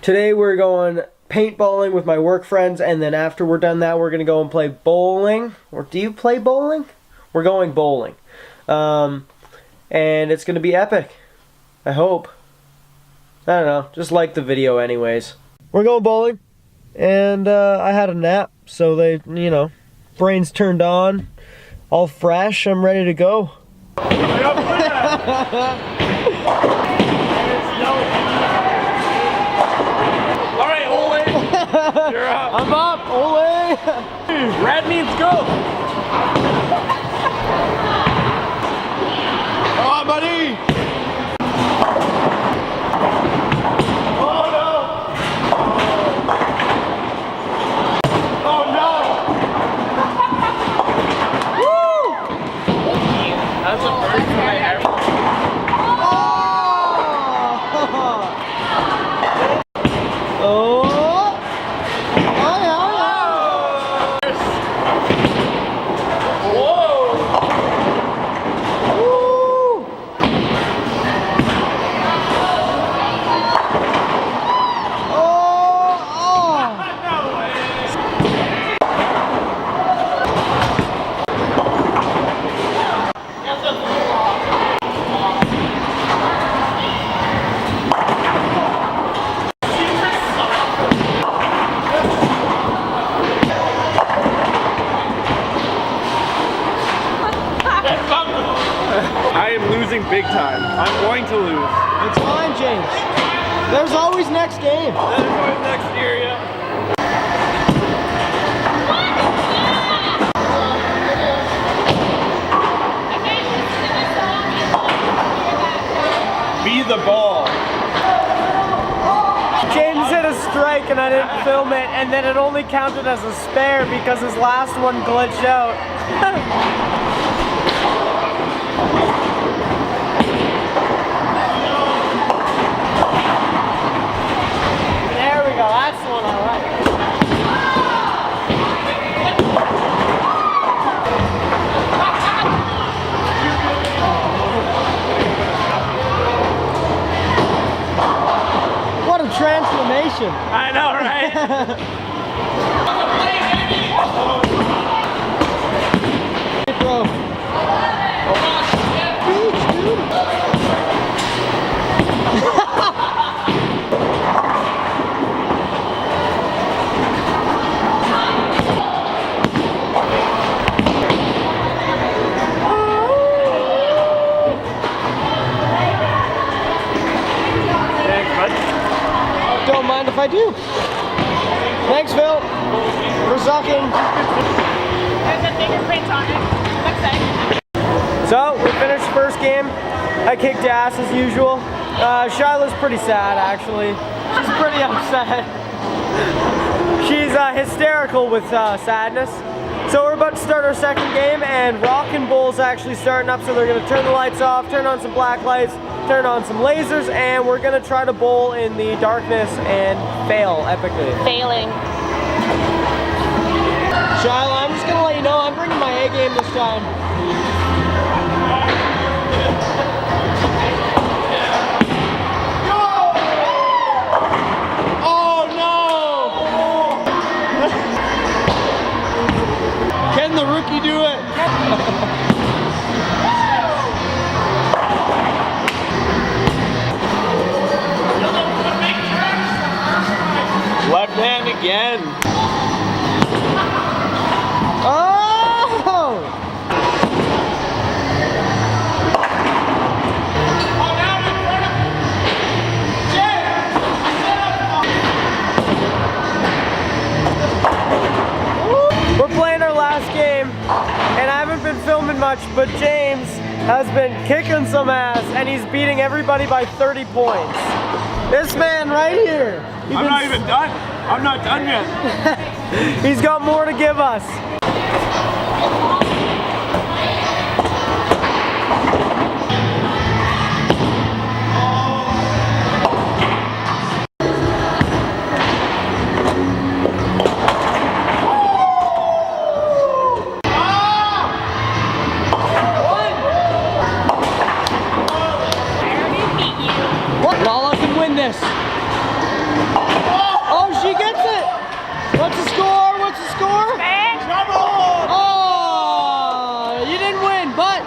Today we're going paintballing with my work friends, and then after we're done that, we're going to go and play bowling. Or do you play bowling? We're going bowling. And it's going to be epic. I hope. I don't know. Just like the video anyways. We're going bowling. And I had a nap, so they, you know, brains turned on. All fresh. I'm ready to go. You're up. I'm up, Ole! Red means go. Come on, buddy. Oh no. Oh no. Woo! That's the first time I ever. Oh! I am losing big time. I'm going to lose. It's fine, James. There's always next game. There's always next year, yeah. Be the ball. James hit a strike and I didn't film it, and then it only counted as a spare because his last one glitched out. There we go, that's the one I like. What a transformation! I know, right? Hey, bro. Beach, dude. Thanks, bud. Don't mind if I do. Thanks, Phil, for sucking. There's a fingerprint on it. Looks like. So, we finished the first game. I kicked ass as usual. Shiloh's pretty sad, actually. She's pretty upset. She's hysterical with sadness. So we're about to start our second game, and Rockin' Bull's actually starting up, so they're going to turn the lights off, turn on some black lights, turn on some lasers, and we're going to try to bowl in the darkness and fail epically. Failing. Shiloh, I'm just going to let you know, I'm bringing my A game this time. Oh no! Can the rookie do it? Left hand again. Oh! We're playing our last game, and I haven't been filming much, but James has been kicking some ass, and he's beating everybody by 30 points. This man right here. I'm not even done. I'm not done yet. He's got more to give us. Lala can win this. score? What's the score? Bang. Oh, you didn't win, but